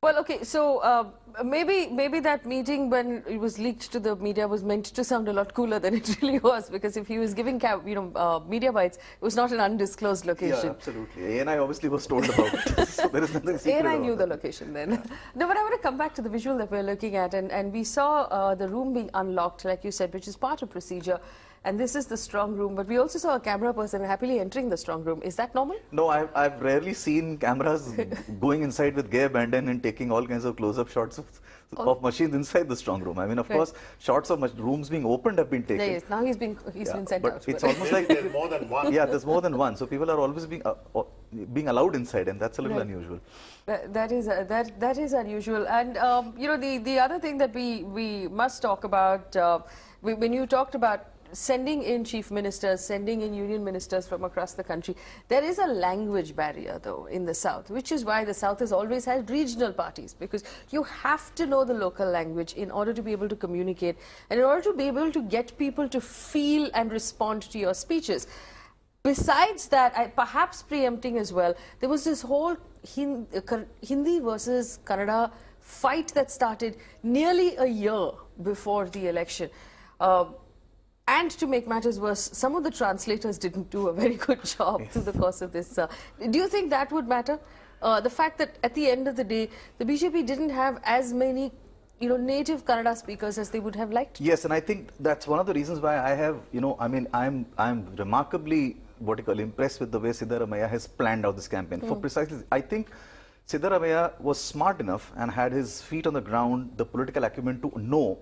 Well, okay, so maybe that meeting when it was leaked to the media was meant to sound a lot cooler than it really was, because if he was giving media bites, it was not an undisclosed location. Yeah, absolutely. ANI obviously was told about it, so there is nothing secret. ANI knew the location then. No, but I want to come back to the visual that we're looking at, and we saw the room being unlocked, like you said, which is part of procedure. And this is the strong room, but we also saw a camera person happily entering the strong room. Is that normal? No, I've rarely seen cameras going inside with Gay Abandon and taking all kinds of close-up shots of machines inside the strong room. I mean, of course, shots of rooms being opened have been taken. There is. Now he's been sent but out. It's almost like there's more than one. Yeah, there's more than one. So people are always being allowed inside, and that's a little unusual. That is unusual. And the other thing that we must talk about when you talked about sending in chief ministers, sending in union ministers from across the country, there is a language barrier though in the south, which is why the south has always had regional parties, because you have to know the local language in order to be able to communicate and in order to be able to get people to feel and respond to your speeches. Besides that, perhaps preempting as well, there was this whole Hindi versus Kannada fight that started nearly a year before the election. And to make matters worse, some of the translators didn't do a very good job through the course of this. Do you think that would matter? The fact that at the end of the day, the BJP didn't have as many native Kannada speakers as they would have liked? Yes, and I think that's one of the reasons why I have, I'm remarkably, impressed with the way Siddaramaiah has planned out this campaign. For precisely, I think Siddaramaiah was smart enough and had his feet on the ground, the political acumen to know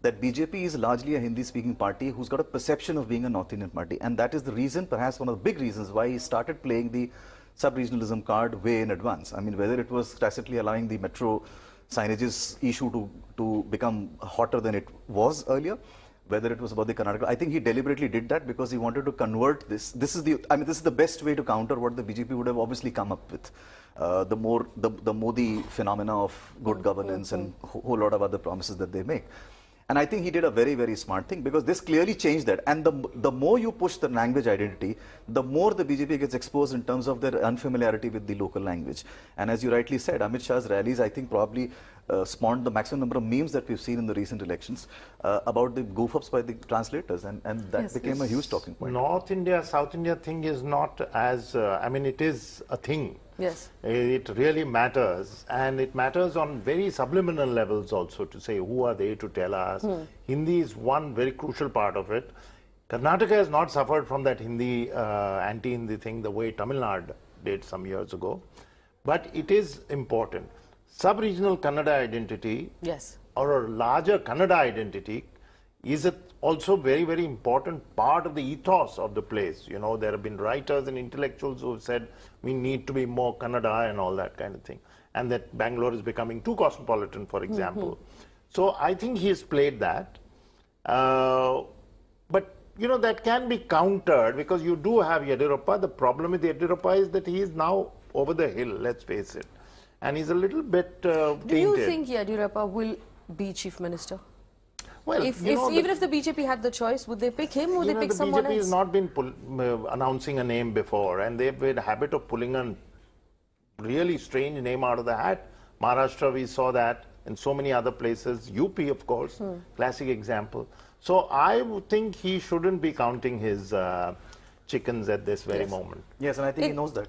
that BJP is largely a Hindi-speaking party who's got a perception of being a North Indian party. And that is the reason, perhaps one of the big reasons, why he started playing the sub-regionalism card way in advance. I mean, whether it was tacitly allowing the metro signages issue to become hotter than it was earlier, whether it was about the Karnataka. I think he deliberately did that because he wanted to convert this. This is the best way to counter what the BJP would have obviously come up with. The Modi phenomena of good governance and a whole lot of other promises that they make. And I think he did a very, very smart thing, because this clearly changed that. And the more you push the language identity, the more the BJP gets exposed in terms of their unfamiliarity with the local language. And as you rightly said, Amit Shah's rallies, I think, probably spawned the maximum number of memes that we've seen in the recent elections about the goof-ups by the translators. And that became a huge talking point. North India, South India thing is not as, it is a thing. Yes. It really matters, and it matters on very subliminal levels also, to say who are they to tell us. Hindi is one very crucial part of it. Karnataka has not suffered from that Hindi, anti-Hindi thing the way Tamil Nadu did some years ago, but it is important. Sub-regional Kannada identity, or a larger Kannada identity, is also very, very important part of the ethos of the place. You know, there have been writers and intellectuals who have said we need to be more Kannada and all that kind of thing. And that Bangalore is becoming too cosmopolitan, for example. So I think he has played that. But, that can be countered because you do have Yediyurappa. The problem with Yediyurappa is that he is now over the hill, let's face it. And he's a little bit tainted. Do you think Yediyurappa will be chief minister? Well, even if the BJP had the choice, would they pick him or would they pick someone else? The BJP has not been announcing a name before, and they've been a habit of pulling a really strange name out of the hat. Maharashtra, we saw that, and so many other places. UP, of course, classic example. So I would think he shouldn't be counting his chickens at this very moment. Yes, and I think he knows that.